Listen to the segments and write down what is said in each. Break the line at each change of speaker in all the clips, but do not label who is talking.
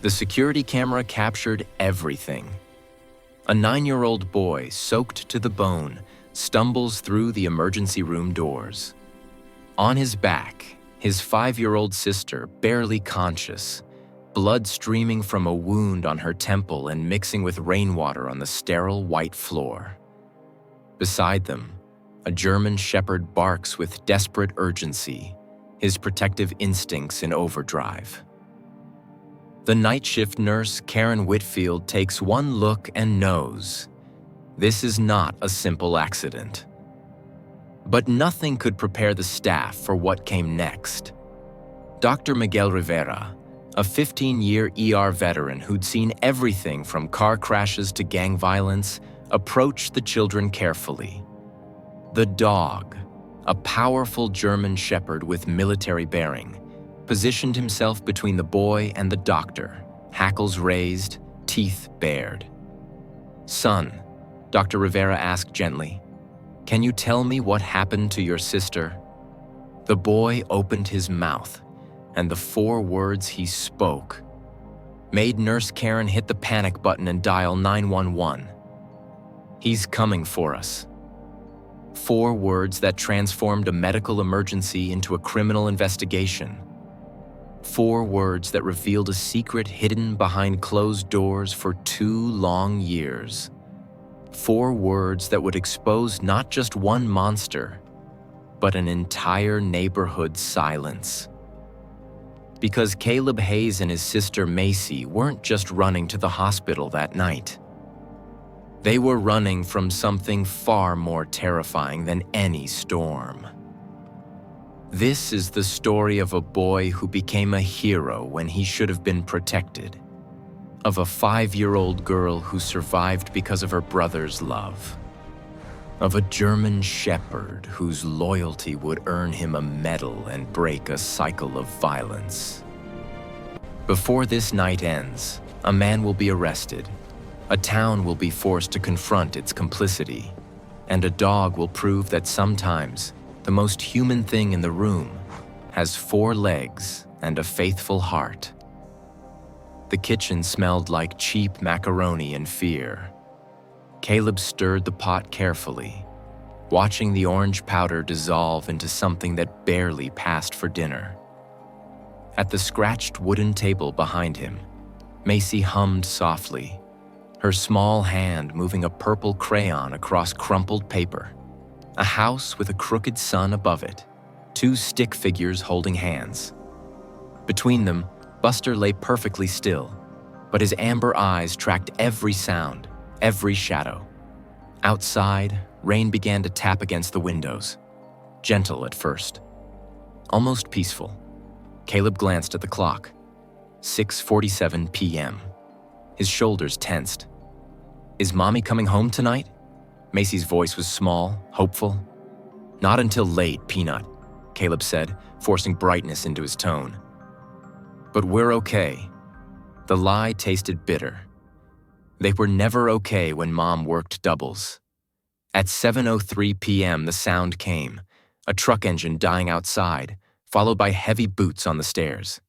The security camera captured everything. A 9-year-old boy, soaked to the bone, stumbles through the emergency room doors. On his back, his 5-year-old sister, barely conscious, blood streaming from a wound on her temple and mixing with rainwater on the sterile white floor. Beside them, a German shepherd barks with desperate urgency, his protective instincts in overdrive. The night shift nurse, Karen Whitfield, takes one look and knows this is not a simple accident. But nothing could prepare the staff for what came next. Dr. Miguel Rivera, a 15-year ER veteran who'd seen everything from car crashes to gang violence, approached the children carefully. The dog, a powerful German shepherd with military bearing, positioned himself between the boy and the doctor, hackles raised, teeth bared. "Son," Dr. Rivera asked gently, "can you tell me what happened to your sister?" The boy opened his mouth, and the 4 words he spoke made Nurse Karen hit the panic button and dial 911. "He's coming for us." 4 words that transformed a medical emergency into a criminal investigation. 4 words that revealed a secret hidden behind closed doors for 2 long years. 4 words that would expose not just one monster, but an entire neighborhood's silence. Because Caleb Hayes and his sister Macy weren't just running to the hospital that night. They were running from something far more terrifying than any storm. This is the story of a boy who became a hero when he should have been protected. Of a 5-year-old girl who survived because of her brother's love. Of a German shepherd whose loyalty would earn him a medal and break a cycle of violence. Before this night ends, a man will be arrested. A town will be forced to confront its complicity, and a dog will prove that sometimes the most human thing in the room has 4 legs and a faithful heart. The kitchen smelled like cheap macaroni and fear. Caleb stirred the pot carefully, watching the orange powder dissolve into something that barely passed for dinner. At the scratched wooden table behind him, Macy hummed softly, her small hand moving a purple crayon across crumpled paper. A house with a crooked sun above it, 2 stick figures holding hands. Between them, Buster lay perfectly still, but his amber eyes tracked every sound, every shadow. Outside, rain began to tap against the windows, gentle at first, almost peaceful. Caleb glanced at the clock, 6:47 p.m. His shoulders tensed. "Is Mommy coming home tonight?" Macy's voice was small, hopeful. "Not until late, Peanut," Caleb said, forcing brightness into his tone. "But we're okay." The lie tasted bitter. They were never okay when Mom worked doubles. At 7:03 p.m., the sound came, a truck engine dying outside, followed by heavy boots on the stairs.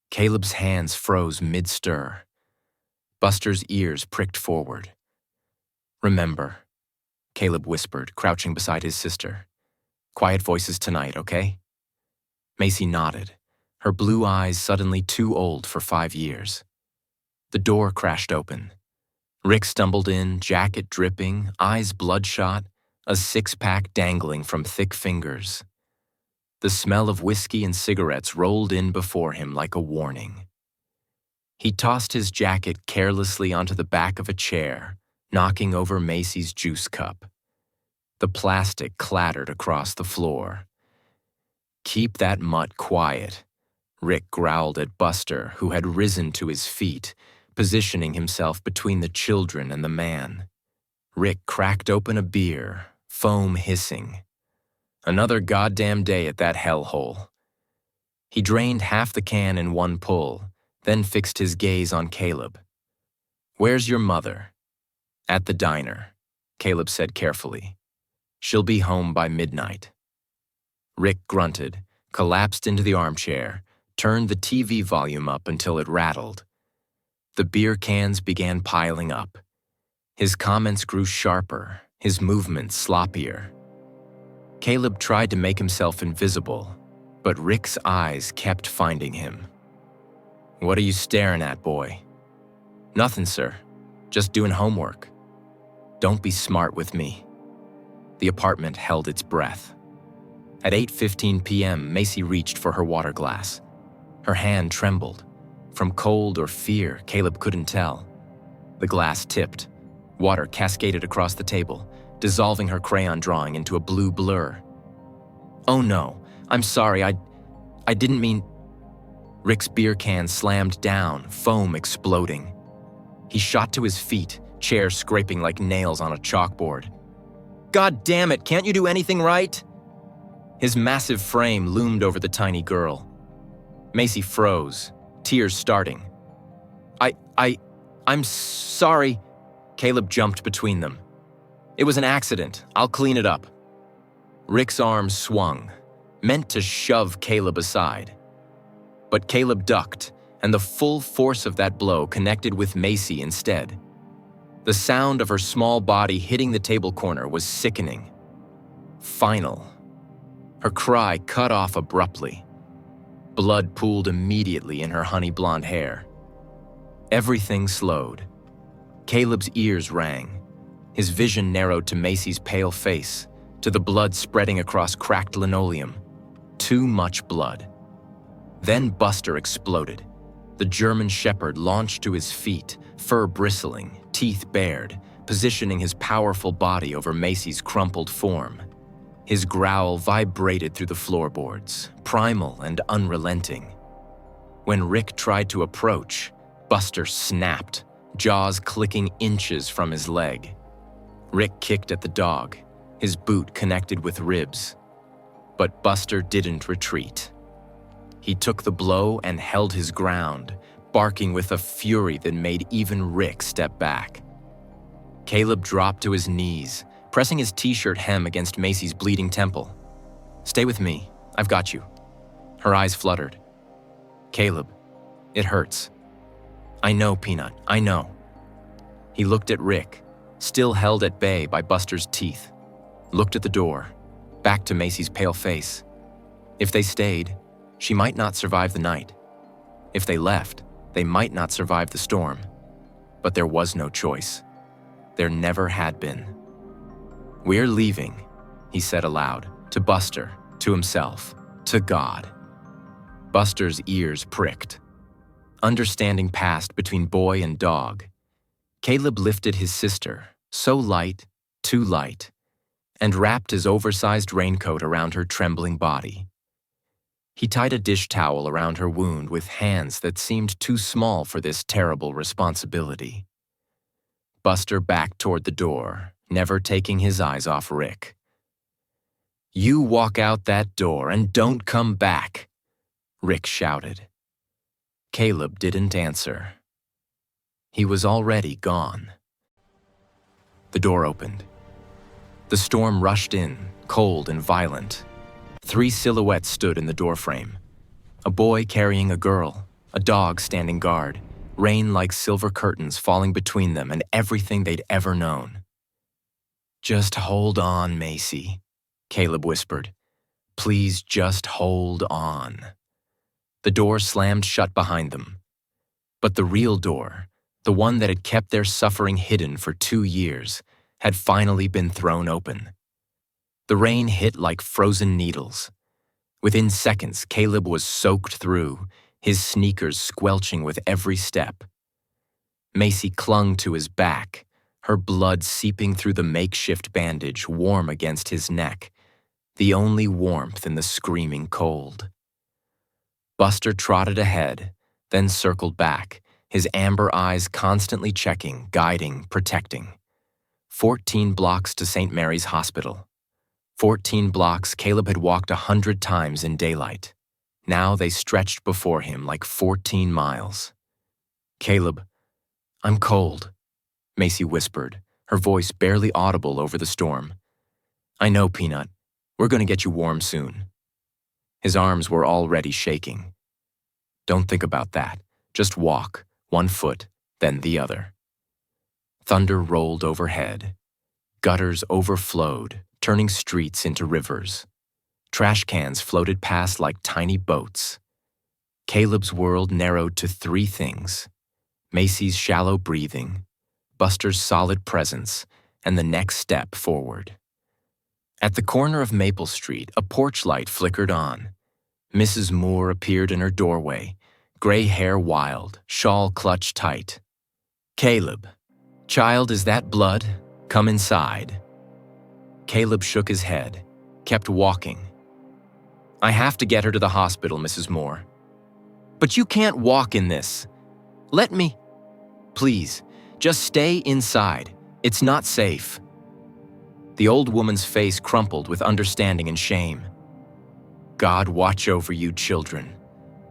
Caleb's hands froze mid-stir. Buster's ears pricked forward. "Remember," Caleb whispered, crouching beside his sister. "Quiet voices tonight, okay?" Macy nodded, her blue eyes suddenly too old for 5 years. The door crashed open. Rick stumbled in, jacket dripping, eyes bloodshot, a 6-pack dangling from thick fingers. The smell of whiskey and cigarettes rolled in before him like a warning. He tossed his jacket carelessly onto the back of a chair, knocking over Macy's juice cup. The plastic clattered across the floor. "Keep that mutt quiet," Rick growled at Buster, who had risen to his feet, positioning himself between the children and the man. Rick cracked open a beer, foam hissing. Another goddamn day at that hellhole. He drained half the can in one pull, then fixed his gaze on Caleb. "Where's your mother?" "At the diner," Caleb said carefully. "She'll be home by midnight." Rick grunted, collapsed into the armchair, turned the TV volume up until it rattled. The beer cans began piling up. His comments grew sharper, his movements sloppier. Caleb tried to make himself invisible, but Rick's eyes kept finding him. "What are you staring at, boy?" "Nothing, sir. Just doing homework." "Don't be smart with me." The apartment held its breath. At 8:15 p.m., Macy reached for her water glass. Her hand trembled. From cold or fear, Caleb couldn't tell. The glass tipped. Water cascaded across the table, dissolving her crayon drawing into a blue blur. "Oh no, I'm sorry, I didn't mean..." Rick's beer can slammed down, foam exploding. He shot to his feet, chair scraping like nails on a chalkboard. "God damn it, can't you do anything right?" His massive frame loomed over the tiny girl. Macy froze, tears starting. I'm sorry." Caleb jumped between them. "It was an accident. I'll clean it up." Rick's arm swung, meant to shove Caleb aside. But Caleb ducked, and the full force of that blow connected with Macy instead. The sound of her small body hitting the table corner was sickening. Final. Her cry cut off abruptly. Blood pooled immediately in her honey blonde hair. Everything slowed. Caleb's ears rang. His vision narrowed to Macy's pale face, to the blood spreading across cracked linoleum. Too much blood. Then Buster exploded. The German shepherd launched to his feet, fur bristling, teeth bared, positioning his powerful body over Macy's crumpled form. His growl vibrated through the floorboards, primal and unrelenting. When Rick tried to approach, Buster snapped, jaws clicking inches from his leg. Rick kicked at the dog, his boot connected with ribs. But Buster didn't retreat. He took the blow and held his ground, barking with a fury that made even Rick step back. Caleb dropped to his knees, pressing his t-shirt hem against Macy's bleeding temple. "Stay with me. I've got you." Her eyes fluttered. "Caleb, it hurts." "I know, Peanut, I know." He looked at Rick, still held at bay by Buster's teeth, looked at the door, back to Macy's pale face. If they stayed, she might not survive the night. If they left, they might not survive the storm. But there was no choice. There never had been. "We're leaving," he said aloud, to Buster, to himself, to God. Buster's ears pricked. Understanding passed between boy and dog. Caleb lifted his sister, so light, too light, and wrapped his oversized raincoat around her trembling body. He tied a dish towel around her wound with hands that seemed too small for this terrible responsibility. Buster backed toward the door, never taking his eyes off Rick. "You walk out that door and don't come back," Rick shouted. Caleb didn't answer. He was already gone. The door opened. The storm rushed in, cold and violent. 3 silhouettes stood in the doorframe. A boy carrying a girl, a dog standing guard, rain like silver curtains falling between them and everything they'd ever known. "Just hold on, Macy," Caleb whispered. "Please just hold on." The door slammed shut behind them. But the real door, the one that had kept their suffering hidden for 2 years, had finally been thrown open. The rain hit like frozen needles. Within seconds, Caleb was soaked through, his sneakers squelching with every step. Macy clung to his back, her blood seeping through the makeshift bandage warm against his neck, the only warmth in the screaming cold. Buster trotted ahead, then circled back, his amber eyes constantly checking, guiding, protecting. 14 blocks to St. Mary's Hospital. 14 blocks Caleb had walked 100 times in daylight. Now they stretched before him like 14 miles. "Caleb, I'm cold," Macy whispered, her voice barely audible over the storm. "I know, Peanut. We're going to get you warm soon." His arms were already shaking. "Don't think about that. Just walk, 1 foot, then the other. Thunder rolled overhead. Gutters overflowed, turning streets into rivers. Trash cans floated past like tiny boats. Caleb's world narrowed to three things: Macy's shallow breathing, Buster's solid presence, and the next step forward. At the corner of Maple Street, a porch light flickered on. Mrs. Moore appeared in her doorway, gray hair wild, shawl clutched tight. "Caleb, child, is that blood? Come inside." Caleb shook his head, kept walking. "I have to get her to the hospital, Mrs. Moore." "But you can't walk in this. Let me." "Please, just stay inside. It's not safe." The old woman's face crumpled with understanding and shame. "God watch over you children,"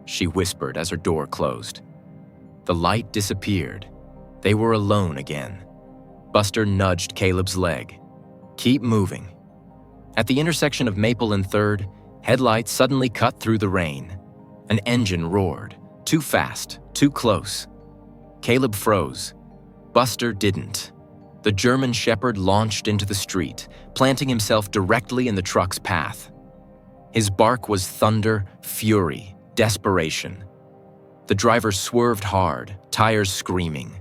she whispered as her door closed. The light disappeared. They were alone again. Buster nudged Caleb's leg. "Keep moving." At the intersection of Maple and 3rd, headlights suddenly cut through the rain. An engine roared. Too fast, too close. Caleb froze. Buster didn't. The German Shepherd launched into the street, planting himself directly in the truck's path. His bark was thunder, fury, desperation. The driver swerved hard, tires screaming.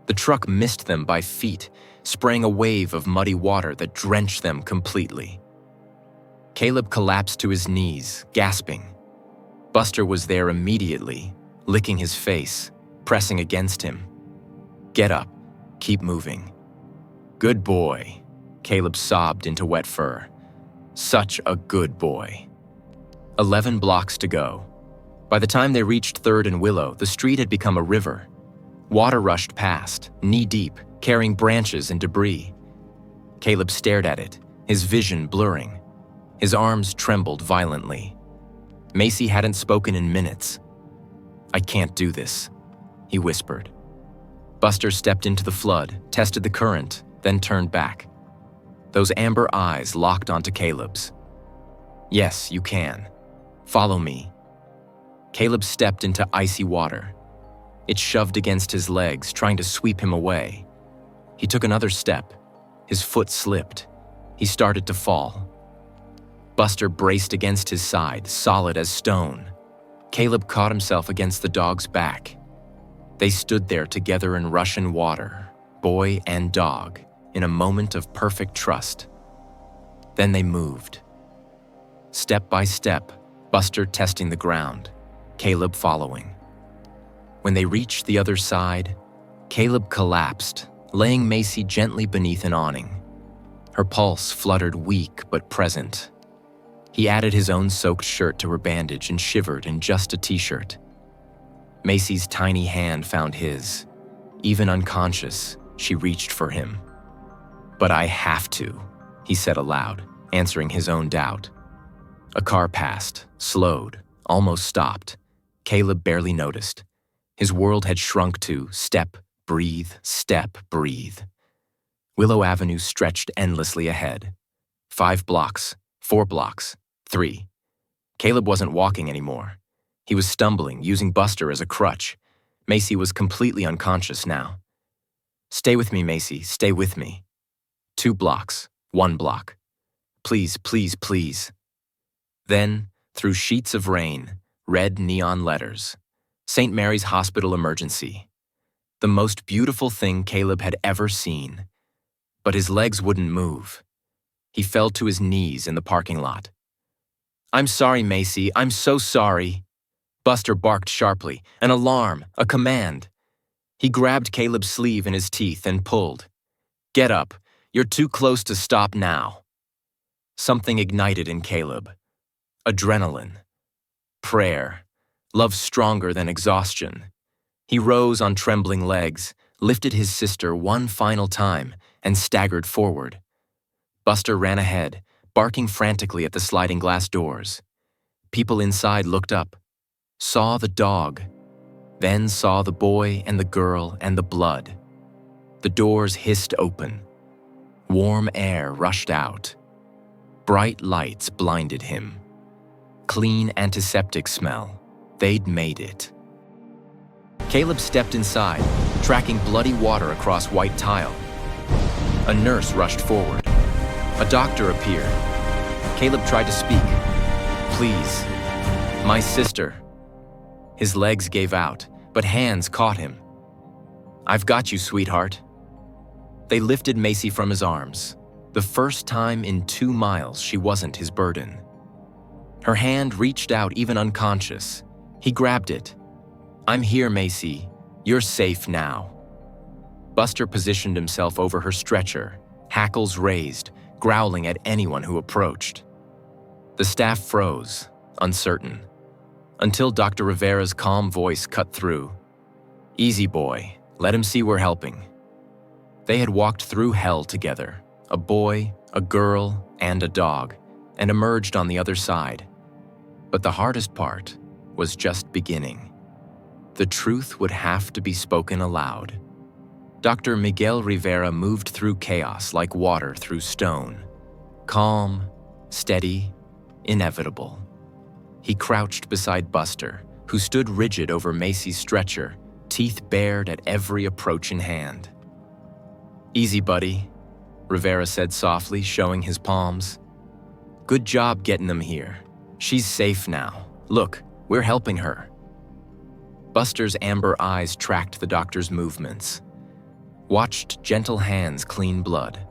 The truck missed them by feet, spraying a wave of muddy water that drenched them completely. Caleb collapsed to his knees, gasping. Buster was there immediately, licking his face, pressing against him. "Get up. Keep moving." "Good boy," Caleb sobbed into wet fur. "Such a good boy." 11 blocks to go. By the time they reached 3rd and Willow, the street had become a river. Water rushed past, knee-deep, carrying branches and debris. Caleb stared at it, his vision blurring. His arms trembled violently. Macy hadn't spoken in minutes. "I can't do this," he whispered. Buster stepped into the flood, tested the current, then turned back. Those amber eyes locked onto Caleb's. "Yes, you can. Follow me." Caleb stepped into icy water. It shoved against his legs, trying to sweep him away. He took another step. His foot slipped. He started to fall. Buster braced against his side, solid as stone. Caleb caught himself against the dog's back. They stood there together in Russian water, boy and dog, in a moment of perfect trust. Then they moved. Step by step, Buster testing the ground, Caleb following. When they reached the other side, Caleb collapsed, laying Macy gently beneath an awning. Her pulse fluttered weak but present. He added his own soaked shirt to her bandage and shivered in just a t-shirt. Macy's tiny hand found his. Even unconscious, she reached for him. "But I have to," he said aloud, answering his own doubt. A car passed, slowed, almost stopped. Caleb barely noticed. His world had shrunk to step, breathe, step, breathe. Willow Avenue stretched endlessly ahead. 5 blocks, 4 blocks, 3. Caleb wasn't walking anymore. He was stumbling, using Buster as a crutch. Macy was completely unconscious now. "Stay with me, Macy, stay with me." 2 blocks, 1 block. "Please, please, please." Then, through sheets of rain, red neon letters. St. Mary's Hospital Emergency. The most beautiful thing Caleb had ever seen. But his legs wouldn't move. He fell to his knees in the parking lot. "I'm sorry, Macy, I'm so sorry." Buster barked sharply, an alarm, a command. He grabbed Caleb's sleeve in his teeth and pulled. "Get up, you're too close to stop now." Something ignited in Caleb. Adrenaline. Prayer. Love stronger than exhaustion. He rose on trembling legs, lifted his sister one final time, and staggered forward. Buster ran ahead, barking frantically at the sliding glass doors. People inside looked up, saw the dog, then saw the boy and the girl and the blood. The doors hissed open. Warm air rushed out. Bright lights blinded him. Clean antiseptic smell. They'd made it. Caleb stepped inside, tracking bloody water across white tile. A nurse rushed forward. A doctor appeared. Caleb tried to speak. "Please, my sister." His legs gave out, but hands caught him. "I've got you, sweetheart." They lifted Macy from his arms. The first time in 2 miles she wasn't his burden. Her hand reached out even unconscious. He grabbed it. "I'm here, Macy. You're safe now." Buster positioned himself over her stretcher, hackles raised, growling at anyone who approached. The staff froze, uncertain, until Dr. Rivera's calm voice cut through. "Easy, boy. Let him see we're helping." They had walked through hell together, a boy, a girl, and a dog, and emerged on the other side. But the hardest part was just beginning. The truth would have to be spoken aloud. Dr. Miguel Rivera moved through chaos like water through stone. Calm, steady, inevitable. He crouched beside Buster, who stood rigid over Macy's stretcher, teeth bared at every approach in hand. "Easy, buddy," Rivera said softly, showing his palms. "Good job getting them here. She's safe now. Look, we're helping her." Buster's amber eyes tracked the doctor's movements, watched gentle hands clean blood,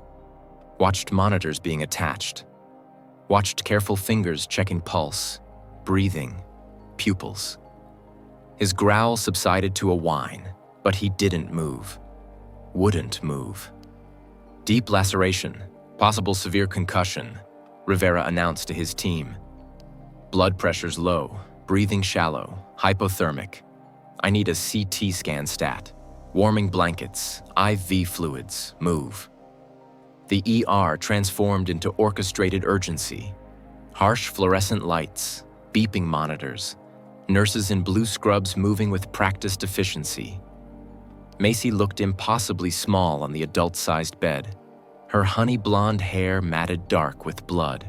watched monitors being attached, watched careful fingers checking pulse, breathing, pupils. His growl subsided to a whine, but he didn't move. Wouldn't move. "Deep laceration, possible severe concussion," Rivera announced to his team. "Blood pressure's low, breathing shallow, hypothermic. I need a CT scan stat. Warming blankets, IV fluids, move." The ER transformed into orchestrated urgency. Harsh fluorescent lights, beeping monitors, nurses in blue scrubs moving with practiced efficiency. Macy looked impossibly small on the adult-sized bed, her honey blonde hair matted dark with blood.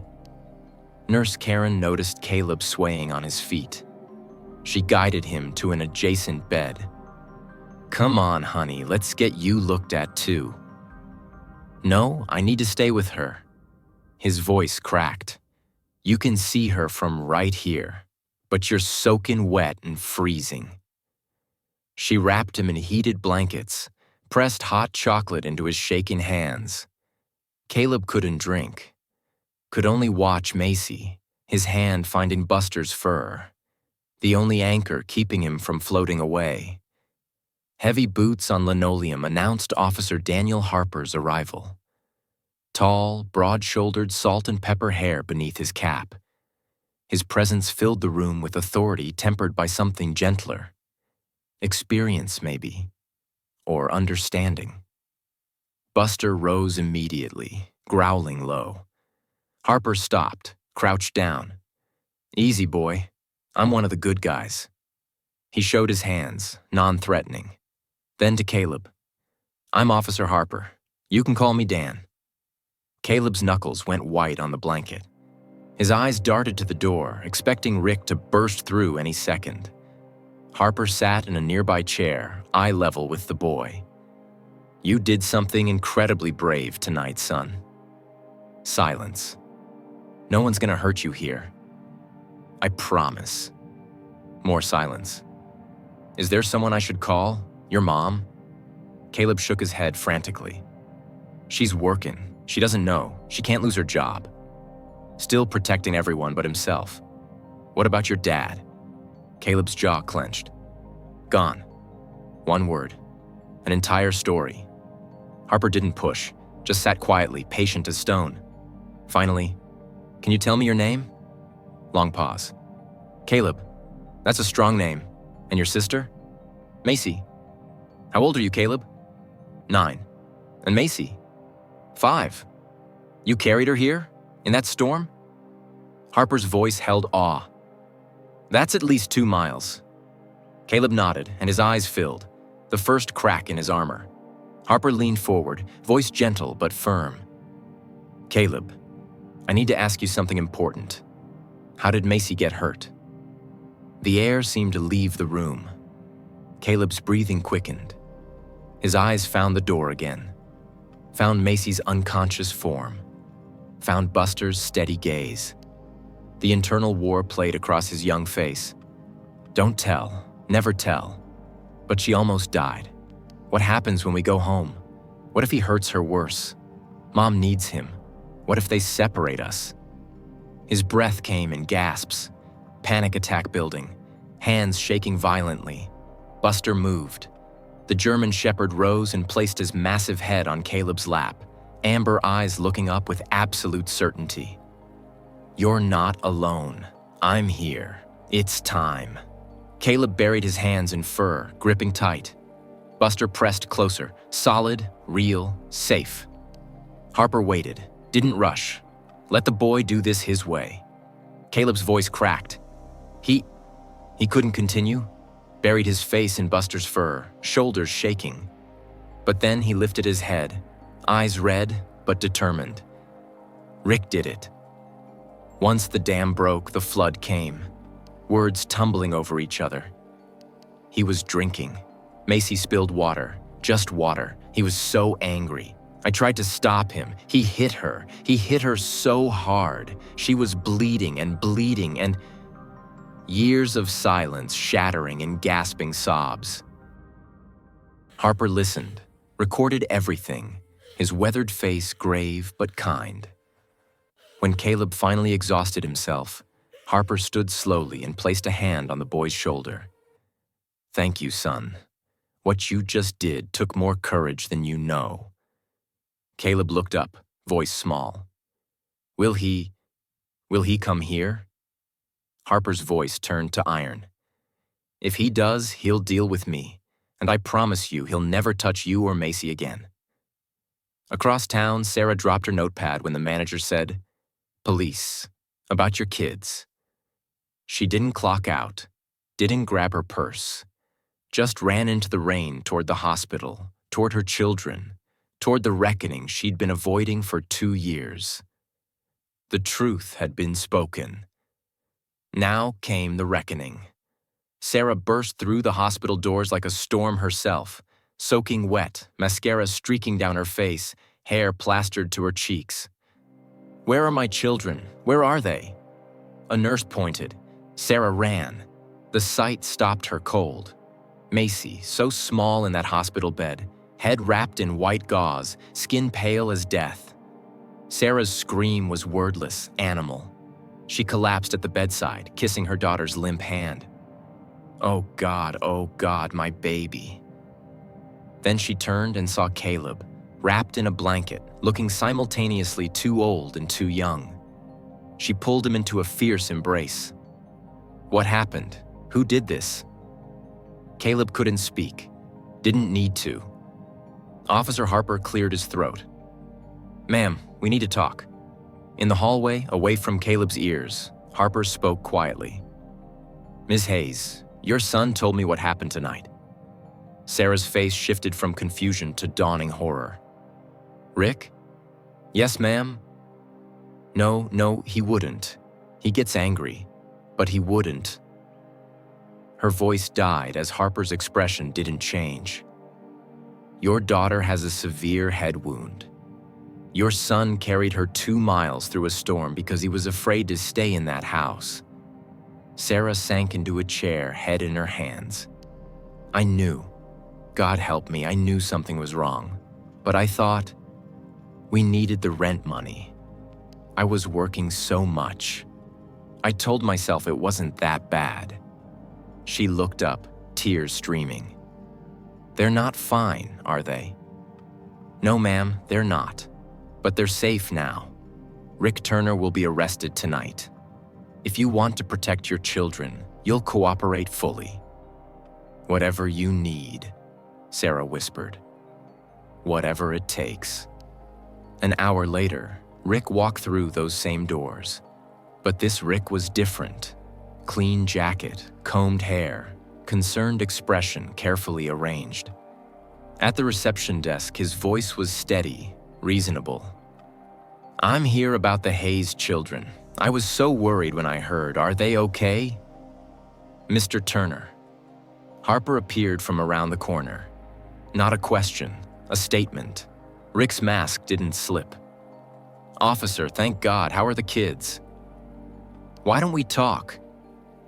Nurse Karen noticed Caleb swaying on his feet. She guided him to an adjacent bed. "Come on, honey, let's get you looked at too." "No, I need to stay with her." His voice cracked. "You can see her from right here, but you're soaking wet and freezing." She wrapped him in heated blankets, pressed hot chocolate into his shaking hands. Caleb couldn't drink, could only watch Macy, his hand finding Buster's fur, the only anchor keeping him from floating away. Heavy boots on linoleum announced Officer Daniel Harper's arrival. Tall, broad-shouldered salt and pepper hair beneath his cap. His presence filled the room with authority tempered by something gentler. Experience, maybe, or understanding. Buster rose immediately, growling low. Harper stopped, crouched down. "Easy, boy. I'm one of the good guys." He showed his hands, non-threatening. Then to Caleb. "I'm Officer Harper. You can call me Dan." Caleb's knuckles went white on the blanket. His eyes darted to the door, expecting Rick to burst through any second. Harper sat in a nearby chair, eye level with the boy. "You did something incredibly brave tonight, son." Silence. "No one's gonna hurt you here. I promise." More silence. "Is there someone I should call? Your mom?" Caleb shook his head frantically. "She's working. She doesn't know. She can't lose her job. Still protecting everyone but himself." "What about your dad?" Caleb's jaw clenched. "Gone." One word. An entire story. Harper didn't push, just sat quietly, patient as stone. Finally, "Can you tell me your name?" Long pause. "Caleb. That's a strong name. And your sister?" "Macy." "How old are you, Caleb?" 9. "And Macy?" 5. "You carried her here? In that storm?" Harper's voice held awe. "That's at least 2 miles." Caleb nodded, and his eyes filled, the first crack in his armor. Harper leaned forward, voice gentle but firm. "Caleb, I need to ask you something important. How did Macy get hurt?" The air seemed to leave the room. Caleb's breathing quickened. His eyes found the door again, found Macy's unconscious form, found Buster's steady gaze. The internal war played across his young face. Don't tell, never tell. But she almost died. What happens when we go home? What if he hurts her worse? Mom needs him. What if they separate us? His breath came in gasps, panic attack building, hands shaking violently. Buster moved. The German shepherd rose and placed his massive head on Caleb's lap, amber eyes looking up with absolute certainty. You're not alone. I'm here. It's time. Caleb buried his hands in fur, gripping tight. Buster pressed closer, solid, real, safe. Harper waited, didn't rush. Let the boy do this his way. Caleb's voice cracked. He couldn't continue, buried his face in Buster's fur, shoulders shaking. But then he lifted his head, eyes red but determined. Rick did it. Once the dam broke, the flood came, words tumbling over each other. He was drinking. Macy spilled water, just water. He was so angry. I tried to stop him. He hit her. He hit her so hard. She was bleeding and years of silence shattering in gasping sobs. Harper listened, recorded everything, his weathered face grave but kind. When Caleb finally exhausted himself, Harper stood slowly and placed a hand on the boy's shoulder. Thank you, son. What you just did took more courage than you know. Caleb looked up, voice small. Will he come here? Harper's voice turned to iron. If he does, he'll deal with me, and I promise you he'll never touch you or Macy again. Across town, Sarah dropped her notepad when the manager said, Police, about your kids. She didn't clock out, didn't grab her purse, just ran into the rain toward the hospital, toward her children, toward the reckoning she'd been avoiding for 2 years. The truth had been spoken. Now came the reckoning. Sarah burst through the hospital doors like a storm herself, soaking wet, mascara streaking down her face, hair plastered to her cheeks. Where are my children? Where are they? A nurse pointed. Sarah ran. The sight stopped her cold. Macy, so small in that hospital bed, head wrapped in white gauze, skin pale as death. Sarah's scream was wordless, animal. She collapsed at the bedside, kissing her daughter's limp hand. Oh God, my baby. Then she turned and saw Caleb, wrapped in a blanket, looking simultaneously too old and too young. She pulled him into a fierce embrace. What happened? Who did this? Caleb couldn't speak, didn't need to. Officer Harper cleared his throat. Ma'am, we need to talk. In the hallway, away from Caleb's ears, Harper spoke quietly. Ms. Hayes, your son told me what happened tonight. Sarah's face shifted from confusion to dawning horror. Rick? Yes, ma'am. No, he wouldn't. He gets angry, but he wouldn't. Her voice died as Harper's expression didn't change. Your daughter has a severe head wound. Your son carried her 2 miles through a storm because he was afraid to stay in that house. Sarah sank into a chair, head in her hands. I knew. God help me, I knew something was wrong. But I thought, we needed the rent money. I was working so much. I told myself it wasn't that bad. She looked up, tears streaming. They're not fine, are they? No, ma'am, they're not. But they're safe now. Rick Turner will be arrested tonight. If you want to protect your children, you'll cooperate fully. Whatever you need, Sarah whispered. Whatever it takes. An hour later, Rick walked through those same doors. But this Rick was different. Clean jacket, combed hair, concerned expression carefully arranged. At the reception desk, his voice was steady, reasonable. I'm here about the Hayes children. I was so worried when I heard. Are they okay? Mr. Turner. Harper appeared from around the corner. Not a question, a statement. Rick's mask didn't slip. "Officer, thank God, how are the kids?" "Why don't we talk?"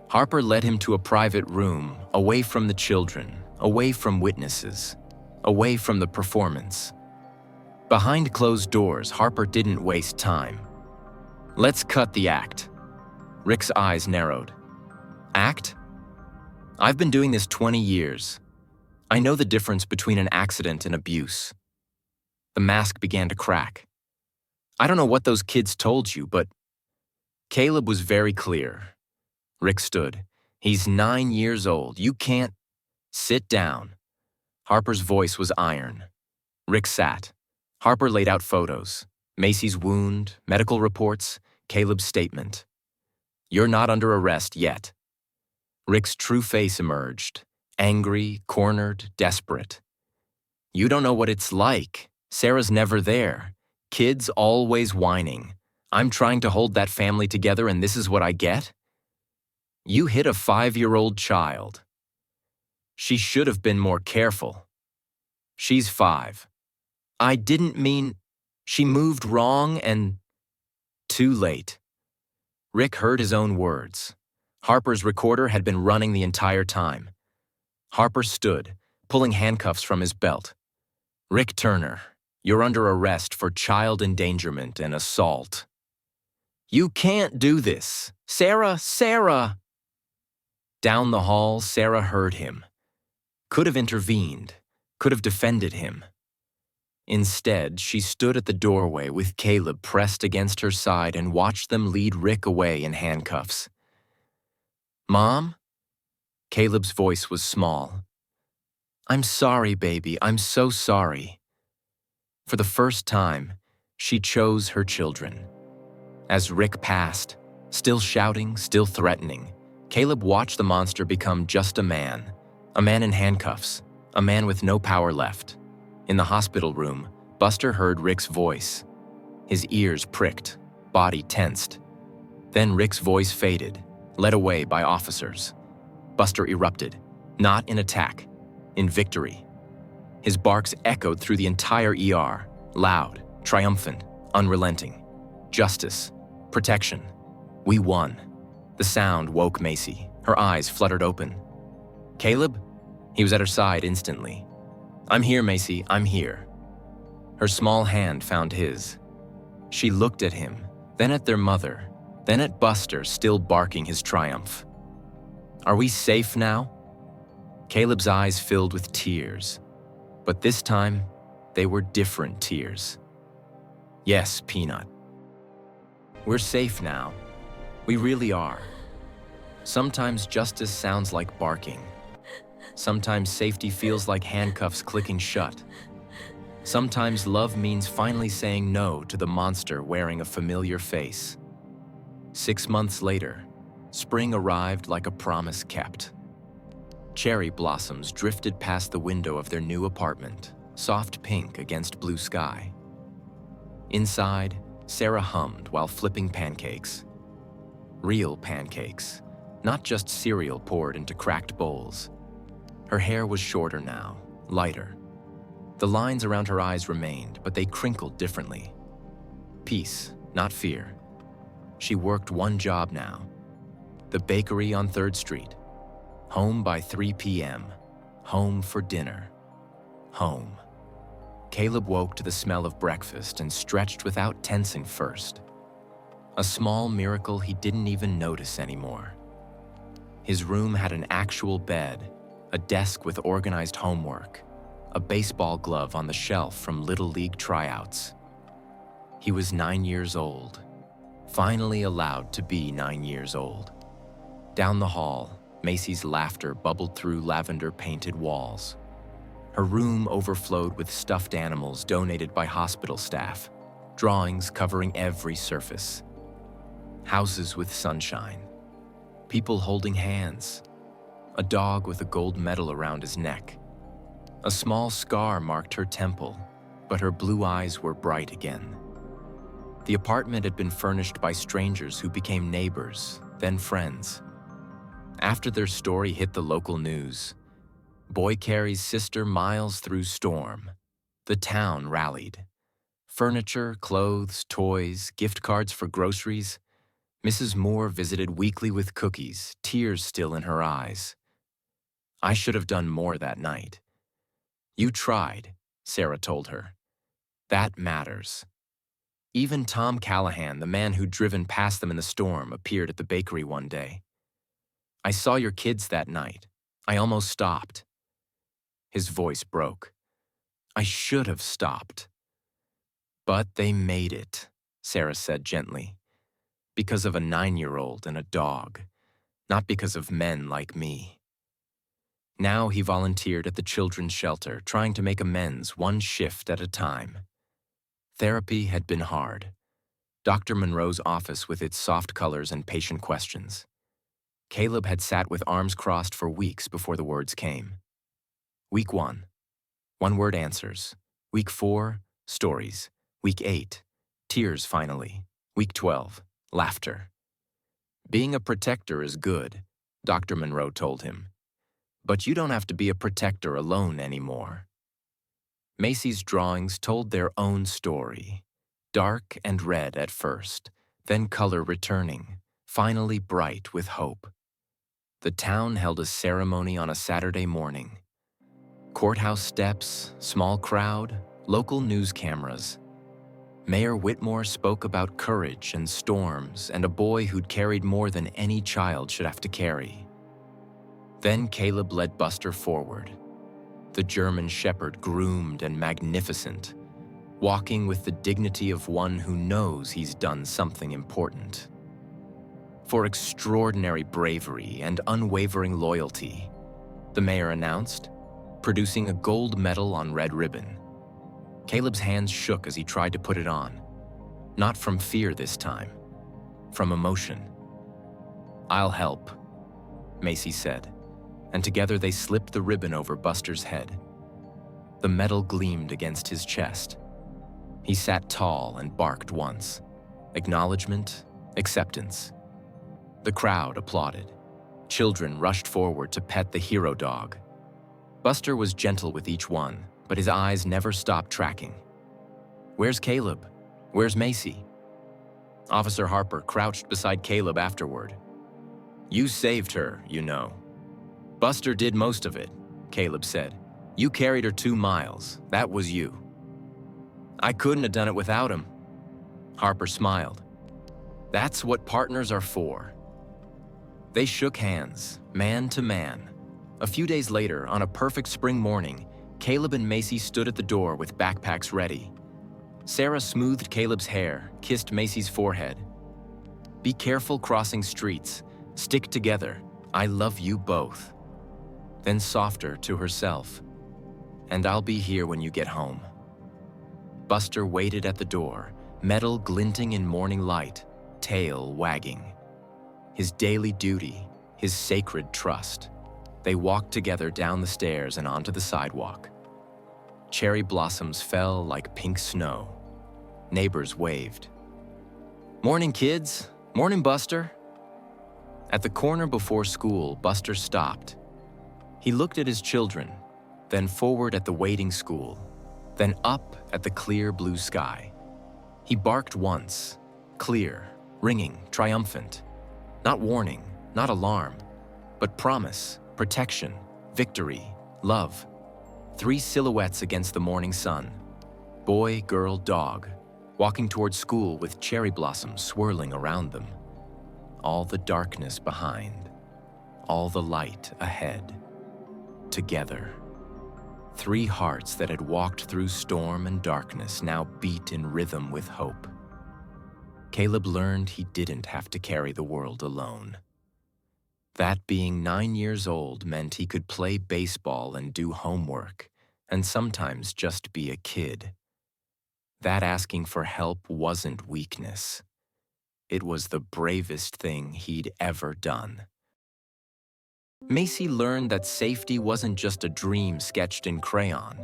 Harper led him to a private room, away from the children, away from witnesses, away from the performance. Behind closed doors, Harper didn't waste time. "Let's cut the act." Rick's eyes narrowed. "Act? I've been doing this 20 years. I know the difference between an accident and abuse." The mask began to crack. "I don't know what those kids told you, but..." Caleb was very clear. Rick stood. "He's 9 years old. You can't..." "Sit down." Harper's voice was iron. Rick sat. Harper laid out photos. Macy's wound, medical reports, Caleb's statement. "You're not under arrest yet." Rick's true face emerged. Angry, cornered, desperate. "You don't know what it's like. Sarah's never there. Kids always whining. I'm trying to hold that family together and this is what I get? You hit a 5-year-old child. She should have been more careful. She's 5. I didn't mean... She moved wrong and... Too late." Rick heard his own words. Harper's recorder had been running the entire time. Harper stood, pulling handcuffs from his belt. "Rick Turner, you're under arrest for child endangerment and assault." "You can't do this. Sarah!" Down the hall, Sarah heard him. Could have intervened, could have defended him. Instead, she stood at the doorway with Caleb pressed against her side and watched them lead Rick away in handcuffs. "Mom?" Caleb's voice was small. "I'm sorry, baby. I'm so sorry." For the first time, she chose her children. As Rick passed, still shouting, still threatening, Caleb watched the monster become just a man in handcuffs, a man with no power left. In the hospital room, Buster heard Rick's voice. His ears pricked, body tensed. Then Rick's voice faded, led away by officers. Buster erupted, not in attack, in victory. His barks echoed through the entire ER, loud, triumphant, unrelenting. Justice, protection. We won. The sound woke Macy. Her eyes fluttered open. "Caleb?" He was at her side instantly. "I'm here, Macy, I'm here." Her small hand found his. She looked at him, then at their mother, then at Buster still barking his triumph. "Are we safe now?" Caleb's eyes filled with tears, but this time, they were different tears. "Yes, Peanut. We're safe now. We really are. Sometimes justice sounds like barking. Sometimes safety feels like handcuffs clicking shut. Sometimes love means finally saying no to the monster wearing a familiar face." 6 months later, spring arrived like a promise kept. Cherry blossoms drifted past the window of their new apartment, soft pink against blue sky. Inside, Sarah hummed while flipping pancakes. Real pancakes, not just cereal poured into cracked bowls. Her hair was shorter now, lighter. The lines around her eyes remained, but they crinkled differently. Peace, not fear. She worked one job now. The bakery on 3rd Street. Home by 3 p.m. Home for dinner. Home. Caleb woke to the smell of breakfast and stretched without tensing first. A small miracle he didn't even notice anymore. His room had an actual bed, a desk with organized homework, a baseball glove on the shelf from Little League tryouts. He was 9 years old, finally allowed to be 9 years old. Down the hall, Macy's laughter bubbled through lavender-painted walls. Her room overflowed with stuffed animals donated by hospital staff, drawings covering every surface. Houses with sunshine, people holding hands, a dog with a gold medal around his neck. A small scar marked her temple, but her blue eyes were bright again. The apartment had been furnished by strangers who became neighbors, then friends. After their story hit the local news, Boy carries sister miles through storm. The town rallied. Furniture, clothes, toys, gift cards for groceries. Mrs. Moore visited weekly with cookies, tears still in her eyes. I should have done more that night. You tried, Sarah told her. That matters. Even Tom Callahan, the man who'd driven past them in the storm, appeared at the bakery one day. I saw your kids that night. I almost stopped. His voice broke. I should have stopped. But they made it, Sarah said gently. Because of a 9-year-old and a dog, not because of men like me. Now he volunteered at the children's shelter, trying to make amends one shift at a time. Therapy had been hard. Dr. Monroe's office with its soft colors and patient questions. Caleb had sat with arms crossed for weeks before the words came. Week 1, one-word answers. Week 4, stories. Week 8, tears finally. Week 12, laughter. Being a protector is good, Dr. Monroe told him. But you don't have to be a protector alone anymore. Macy's drawings told their own story. Dark and red at first, then color returning, finally bright with hope. The town held a ceremony on a Saturday morning. Courthouse steps, small crowd, local news cameras. Mayor Whitmore spoke about courage and storms and a boy who'd carried more than any child should have to carry. Then Caleb led Buster forward. The German shepherd groomed and magnificent, walking with the dignity of one who knows he's done something important. For extraordinary bravery and unwavering loyalty, the mayor announced, producing a gold medal on red ribbon. Caleb's hands shook as he tried to put it on. Not from fear this time, from emotion. I'll help, Macy said, and together they slipped the ribbon over Buster's head. The medal gleamed against his chest. He sat tall and barked once. Acknowledgement, acceptance. The crowd applauded. Children rushed forward to pet the hero dog. Buster was gentle with each one, but his eyes never stopped tracking. Where's Caleb? Where's Macy? Officer Harper crouched beside Caleb afterward. You saved her, you know. Buster did most of it, Caleb said. You carried her 2 miles. That was you. I couldn't have done it without him. Harper smiled. That's what partners are for. They shook hands, man to man. A few days later, on a perfect spring morning, Caleb and Macy stood at the door with backpacks ready. Sarah smoothed Caleb's hair, kissed Macy's forehead. Be careful crossing streets. Stick together. I love you both. Then softer to herself. And I'll be here when you get home. Buster waited at the door, metal glinting in morning light, tail wagging. His daily duty, his sacred trust. They walked together down the stairs and onto the sidewalk. Cherry blossoms fell like pink snow. Neighbors waved. Morning, kids. Morning, Buster. At the corner before school, Buster stopped. He looked at his children, then forward at the waiting school, then up at the clear blue sky. He barked once, clear, ringing, triumphant. Not warning, not alarm, but promise, protection, victory, love. 3 silhouettes against the morning sun. Boy, girl, dog, walking toward school with cherry blossoms swirling around them. All the darkness behind, all the light ahead. Together. 3 hearts that had walked through storm and darkness now beat in rhythm with hope. Caleb learned he didn't have to carry the world alone. That being 9 years old meant he could play baseball and do homework, and sometimes just be a kid. That asking for help wasn't weakness. It was the bravest thing he'd ever done. Macy learned that safety wasn't just a dream sketched in crayon.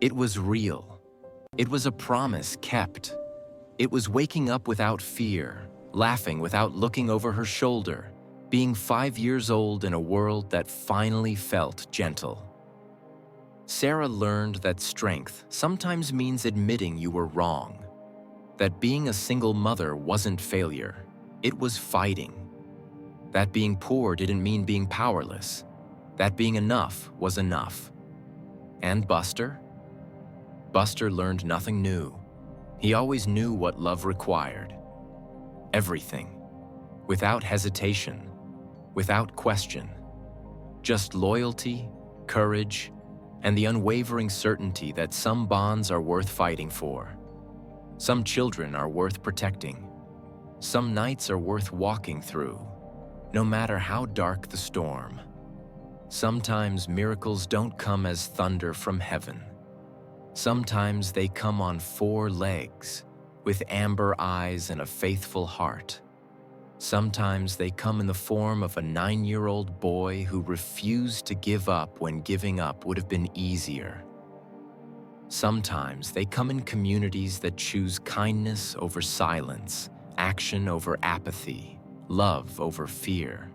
It was real. It was a promise kept. It was waking up without fear, laughing without looking over her shoulder, being 5 years old in a world that finally felt gentle. Sarah learned that strength sometimes means admitting you were wrong, that being a single mother wasn't failure, it was fighting, that being poor didn't mean being powerless, that being enough was enough. And Buster? Buster learned nothing new. He always knew what love required. Everything. Without hesitation. Without question. Just loyalty, courage, and the unwavering certainty that some bonds are worth fighting for. Some children are worth protecting. Some nights are worth walking through, no matter how dark the storm. Sometimes miracles don't come as thunder from heaven. Sometimes they come on 4 legs, with amber eyes and a faithful heart. Sometimes they come in the form of a 9-year-old boy who refused to give up when giving up would have been easier. Sometimes they come in communities that choose kindness over silence, action over apathy, love over fear.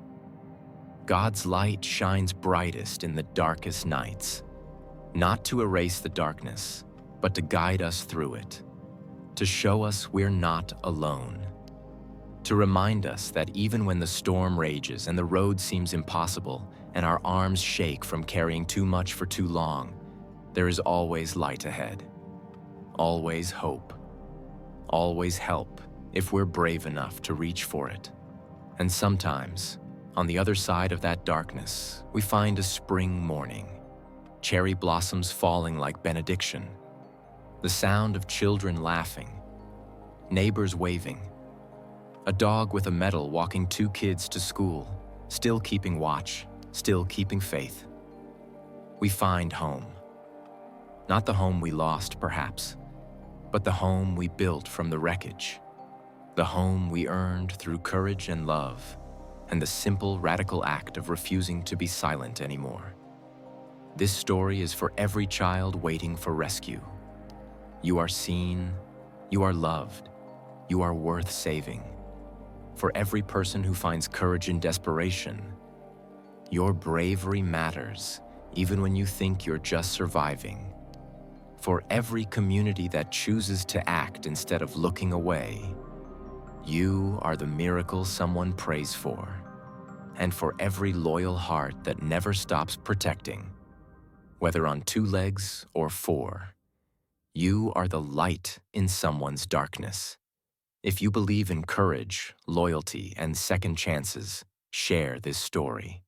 God's light shines brightest in the darkest nights, not to erase the darkness, but to guide us through it, to show us we're not alone, to remind us that even when the storm rages and the road seems impossible and our arms shake from carrying too much for too long, there is always light ahead, always hope, always help if we're brave enough to reach for it. And sometimes, on the other side of that darkness, we find a spring morning, cherry blossoms falling like benediction, the sound of children laughing, neighbors waving, a dog with a medal walking 2 kids to school, still keeping watch, still keeping faith. We find home. Not the home we lost, perhaps, but the home we built from the wreckage, the home we earned through courage and love, and the simple, radical act of refusing to be silent anymore. This story is for every child waiting for rescue. You are seen, you are loved, you are worth saving. For every person who finds courage in desperation, your bravery matters, even when you think you're just surviving. For every community that chooses to act instead of looking away, you are the miracle someone prays for. And for every loyal heart that never stops protecting, whether on 2 legs or 4, you are the light in someone's darkness. If you believe in courage, loyalty, and second chances, share this story.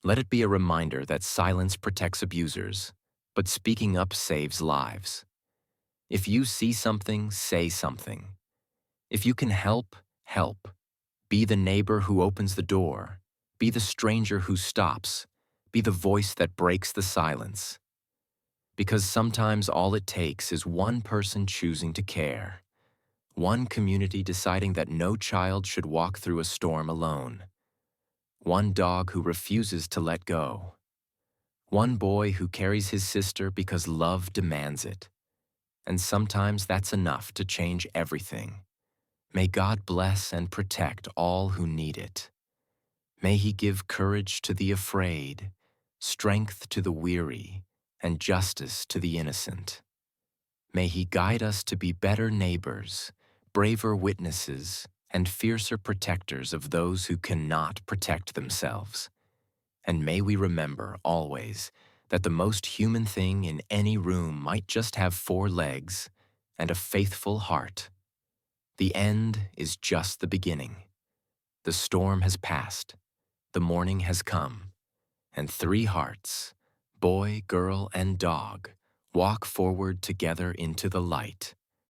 Let it be a reminder that silence protects abusers, but speaking up saves lives. If you see something, say something. If you can help, help. Be the neighbor who opens the door. Be the stranger who stops. Be the voice that breaks the silence. Because sometimes all it takes is one person choosing to care. One community deciding that no child should walk through a storm alone. One dog who refuses to let go. One boy who carries his sister because love demands it. And sometimes that's enough to change everything. May God bless and protect all who need it. May He give courage to the afraid, strength to the weary, and justice to the innocent. May He guide us to be better neighbors, braver witnesses, and fiercer protectors of those who cannot protect themselves. And may we remember always that the most human thing in any room might just have 4 legs and a faithful heart. The end is just the beginning. The storm has passed, the morning has come, and 3 hearts, boy, girl, and dog, walk forward together into the light.